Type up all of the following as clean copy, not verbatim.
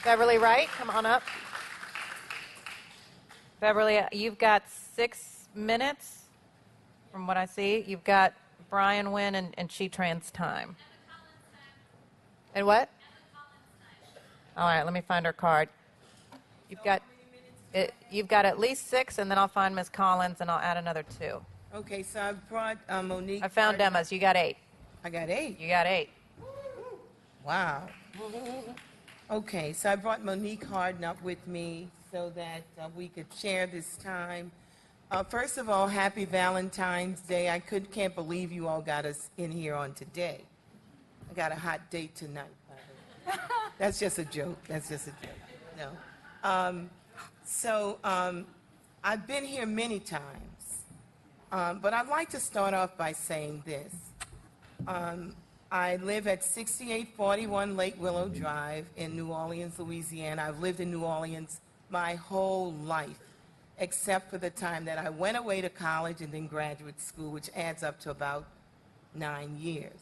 Beverly Wright, come on up. Beverly, you've got 6 minutes from what I see. You've got Brian Wynn and She-Trans time. And what? All right, let me find her card. You've got at least 6, and then I'll find Ms. Collins, and I'll add another 2. Okay, so I brought Monique. I found Emma's. You got 8. I got 8. You got 8. Wow. Okay, so I brought Monique Harden up with me so that we could share this time. First of all, happy Valentine's Day. I can't believe you all got us in here on today. I got a hot date tonight, by the way. That's just a joke. That's just a joke. No. I've been here many times, but I'd like to start off by saying this. I live at 6841 Lake Willow Drive in New Orleans, Louisiana. I've lived in New Orleans my whole life, except for the time that I went away to college and then graduate school, which adds up to about 9 years.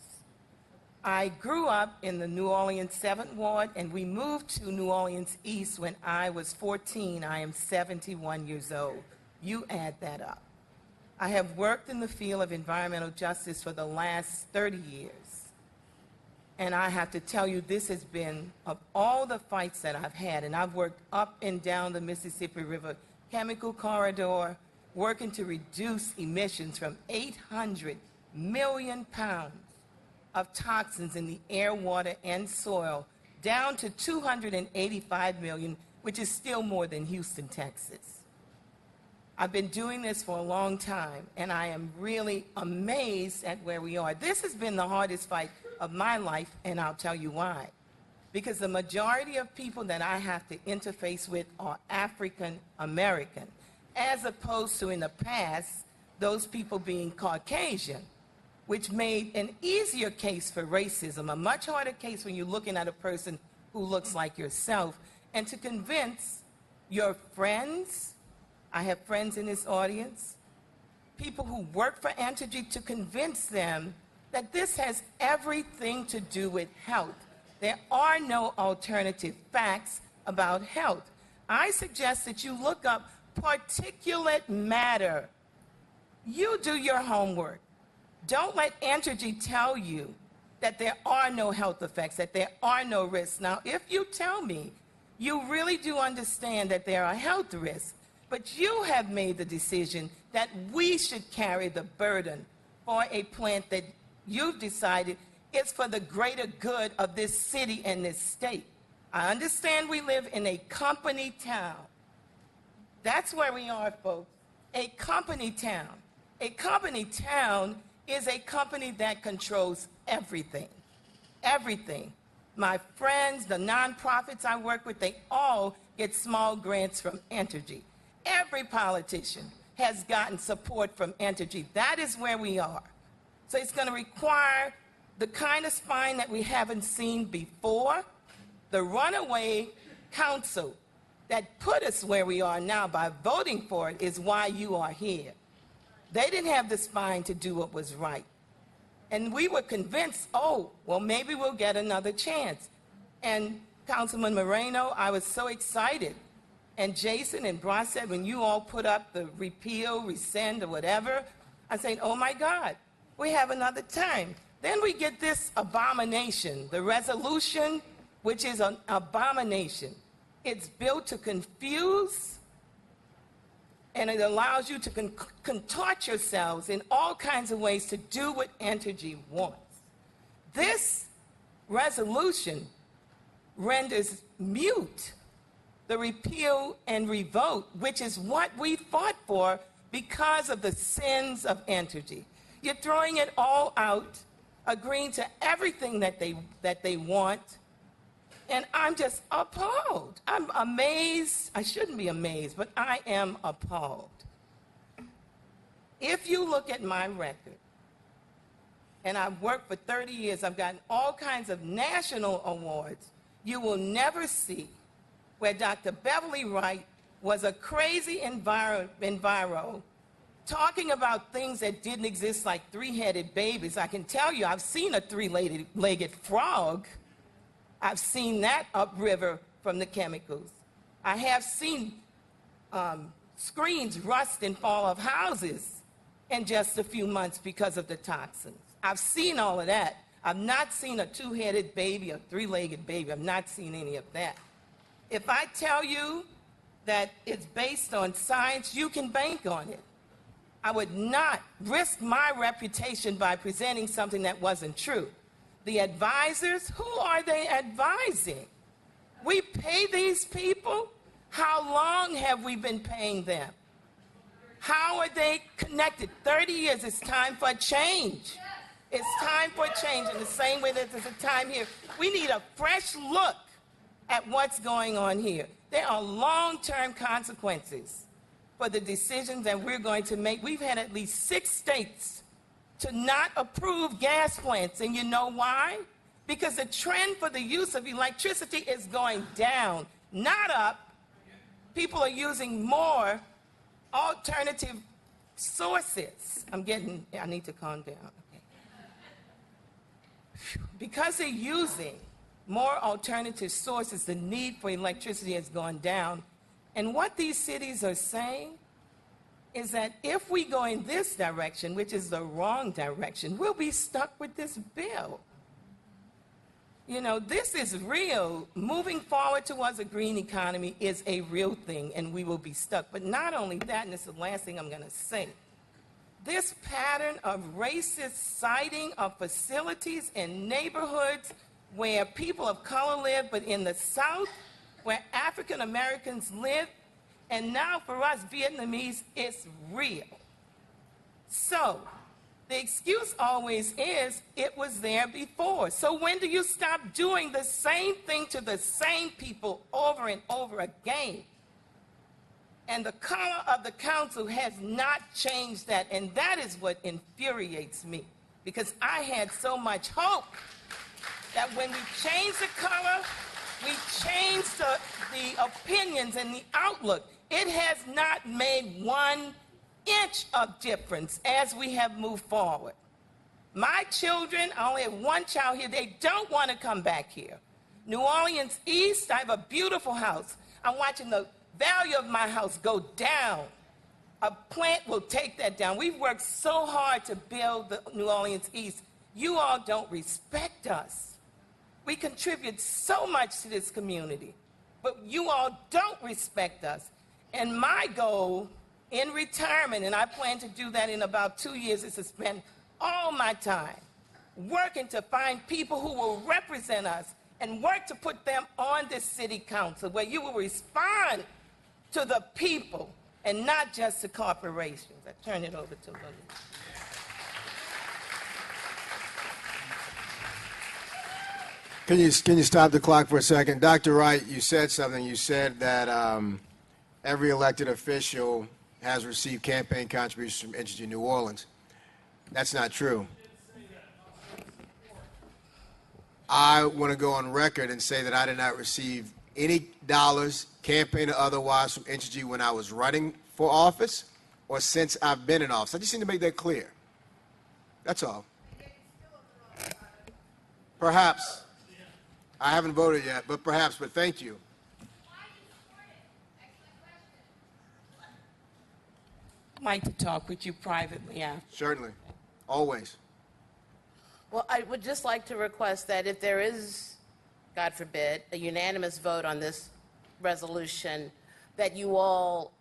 I grew up in the New Orleans 7th Ward, and we moved to New Orleans East when I was 14. I am 71 years old. You add that up. I have worked in the field of environmental justice for the last 30 years. And I have to tell you, this has been, of all the fights that I've had, and I've worked up and down the Mississippi River Chemical Corridor, working to reduce emissions from 800 million pounds of toxins in the air, water, and soil down to 285 million, which is still more than Houston, Texas. I've been doing this for a long time, and I am really amazed at where we are. This has been the hardest fight of my life, and I'll tell you why. Because the majority of people that I have to interface with are African American, as opposed to in the past, those people being Caucasian, which made an easier case for racism, a much harder case when you're looking at a person who looks like yourself, and to convince your friends, I have friends in this audience, people who work for Entergy, to convince them that this has everything to do with health. There are no alternative facts about health. I suggest that you look up particulate matter. You do your homework. Don't let Entergy tell you that there are no health effects, that there are no risks. Now, if you tell me you really do understand that there are health risks, but you have made the decision that we should carry the burden for a plant that you've decided is for the greater good of this city and this state. I understand we live in a company town. That's where we are, folks. A company town. A company town is a company that controls everything. Everything. My friends, the nonprofits I work with, they all get small grants from Entergy. Every politician has gotten support from Entergy. That is where we are. So it's going to require the kind of spine that we haven't seen before. The runaway council that put us where we are now by voting for it is why you are here. They didn't have the spine to do what was right. And we were convinced, oh, well, maybe we'll get another chance. And Councilman Moreno, I was so excited. And Jason and Brosset, when you all put up the repeal, rescind, or whatever, I said, oh my God, we have another time. Then we get this abomination, the resolution, which is an abomination. It's built to confuse, and it allows you to contort yourselves in all kinds of ways to do what Entergy wants. This resolution renders mute the repeal and revote, which is what we fought for because of the sins of Entergy. You're throwing it all out, agreeing to everything that they want, and I'm just appalled. I'm amazed. I shouldn't be amazed, but I am appalled. If you look at my record, and I've worked for 30 years, I've gotten all kinds of national awards, you will never see where Dr. Beverly Wright was a crazy enviro talking about things that didn't exist, like three-headed babies. I can tell you, I've seen a three-legged frog. I've seen that upriver from the chemicals. I have seen screens rust and fall off houses in just a few months because of the toxins. I've seen all of that. I've not seen a two-headed baby, a three-legged baby. I've not seen any of that. If I tell you that it's based on science, you can bank on it. I would not risk my reputation by presenting something that wasn't true. The advisors, who are they advising? We pay these people? How long have we been paying them? How are they connected? 30 years, it's time for a change. It's time for a change in the same way that there's a time here. We need a fresh look at what's going on here. There are long-term consequences for the decisions that we're going to make. We've had at least 6 states to not approve gas plants, and you know why? Because the trend for the use of electricity is going down, not up. People are using more alternative sources. I need to calm down. Okay. Because they're using more alternative sources, the need for electricity has gone down. And what these cities are saying is that if we go in this direction, which is the wrong direction, we'll be stuck with this bill. You know, this is real. Moving forward towards a green economy is a real thing, and we will be stuck. But not only that, and this is the last thing I'm going to say, this pattern of racist siting of facilities in neighborhoods where people of color live, but in the South, where African Americans live, and now for us Vietnamese, it's real. So the excuse always is, it was there before. So when do you stop doing the same thing to the same people over and over again? And the color of the council has not changed that, and that is what infuriates me, because I had so much hope that when we change the color, we change the opinions and the outlook. It has not made 1 inch of difference as we have moved forward. My children, I only have 1 child here, they don't want to come back here. New Orleans East, I have a beautiful house. I'm watching the value of my house go down. A plant will take that down. We've worked so hard to build the New Orleans East. You all don't respect us. We contribute so much to this community, but you all don't respect us. And my goal in retirement, and I plan to do that in about 2 years, is to spend all my time working to find people who will represent us and work to put them on this city council, where you will respond to the people and not just to corporations. I turn it over to Lily. Can you stop the clock for a second? Dr. Wright, you said something. You said that every elected official has received campaign contributions from Entergy New Orleans. That's not true. I want to go on record and say that I did not receive any dollars, campaign or otherwise, from Entergy when I was running for office or since I've been in office. I just need to make that clear. That's all. Perhaps. I haven't voted yet, but perhaps, but thank you. I'd like to talk with you privately after. Certainly. Always. Well, I would just like to request that if there is, God forbid, a unanimous vote on this resolution, that you all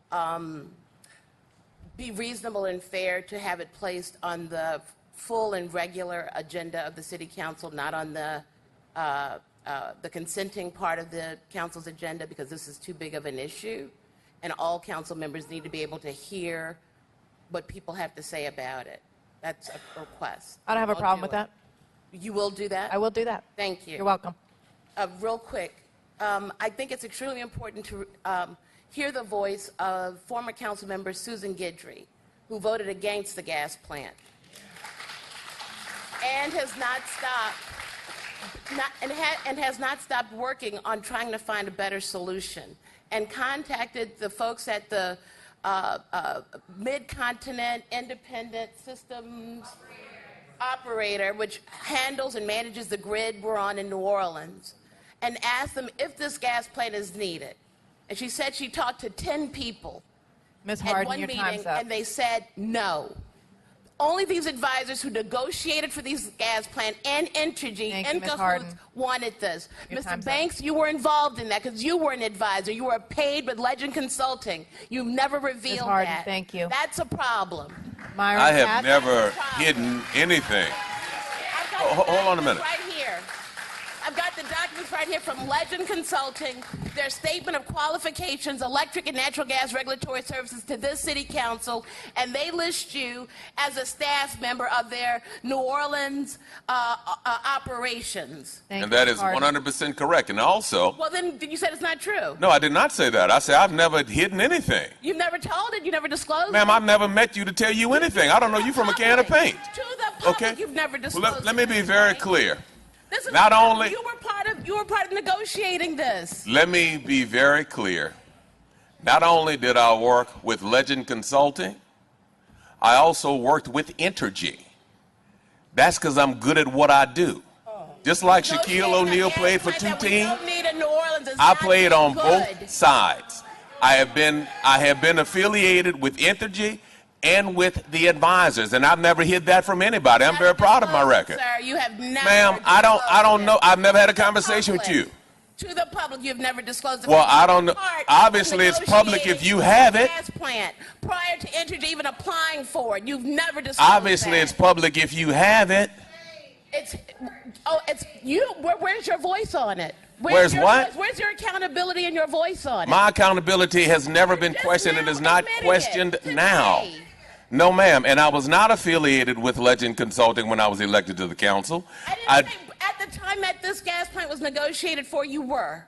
be reasonable and fair to have it placed on the full and regular agenda of the City Council, not on the consenting part of the council's agenda, because this is too big of an issue, and all council members need to be able to hear what people have to say about it. That's a request. I don't have a problem with that. You will do that? I will do that. Thank you. You're welcome. Real quick, I think it's extremely important to hear the voice of former council member Susan Guidry, who voted against the gas plant and has not stopped working on trying to find a better solution, and contacted the folks at the Mid-Continent Independent Systems Operator, which handles and manages the grid we're on in New Orleans, and asked them if this gas plant is needed. And she said she talked to 10 people Ms. at Harden, one your meeting, time's up. and they said no. Only these advisors who negotiated for these gas plant and Entergy Thank you, in Ms. cahoots Harden. wanted this. Your Mr. time's Banks, you were involved in that because you were an advisor. You were paid with Legend Consulting. You've never revealed Harden, that. thank you. That's a problem. Myron I have Katz? never hidden anything. I've got the Hold on a documents minute. Right here. I've got the documents right here from Legend Consulting, their statement of qualifications, electric and natural gas regulatory services to this city council, and they list you as a staff member of their New Orleans operations. Thank And you, that Ms. is Harden. 100% correct. And also, Well, then you said it's not true. no, I did not say that. I said I've never hidden anything. You've never told it. You never disclosed Ma'am, it. I've never met you to tell you anything. I don't know you from a can of paint. To the public, Okay? you've never Well, disclosed let me it, be Mr. very Banks. clear. This is Not only- you were part of negotiating this. Let me be very clear. Not only did I work with Legend Consulting, I also worked with Entergy. That's because I'm good at what I do. Just like Shaquille O'Neal played for two teams, I played on both sides. I have been affiliated with Entergy and with the advisors, and I've never hid that from anybody. I'm very proud of my record. Sir, you have never Ma'am, I don't know. disclosed I've never had a it. To the conversation with public. you. To the public, you've never disclosed it. Well, because I you don't were know. part of Obviously, it's public if you have it. Gas plant prior to Entergy even applying for it. You've never disclosed Obviously, that. it's public if you have it. It's you. Where's your voice on it? Where's your what? voice? Where's your accountability and your voice on it? My accountability has never been Just questioned and now is not admitting questioned it now. today. No, ma'am. And I was not affiliated with Legend Consulting when I was elected to the council. I didn't say at the time that this gas plant was negotiated for, you were.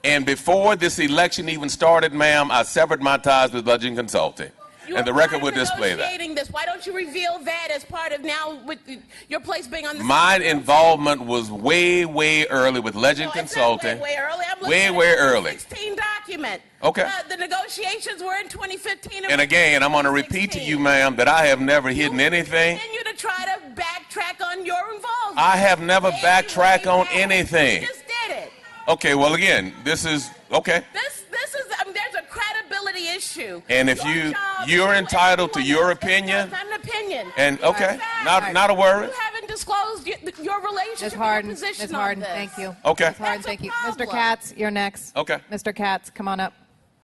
And before this election even started, ma'am, I severed my ties with Legend Consulting. You And were the record part would of display that. negotiating this. Why don't you reveal that as part of now with your place being on the My city council? involvement was way, way early with Legend No, it's not Consulting. Way early. I'm looking Way, at way the early. 2016 document. Okay. The negotiations were in 2015. And again, I'm going to repeat to you, ma'am, that I have never hidden anything. Continue to try to backtrack on your involvement. I have never backtracked on anything. You just did it. Okay, well, again, this is, okay. This is, there's a credibility issue. And if you're entitled to your opinion. It's not an opinion. And, It's a okay, fact. not a worry. You haven't disclosed your relationship, Ms. and Harden, your position Ms. on Harden, this. thank you. Okay. Ms. Harden, That's a thank you. problem. Mr. Katz, you're next. Okay. Mr. Katz, come on up.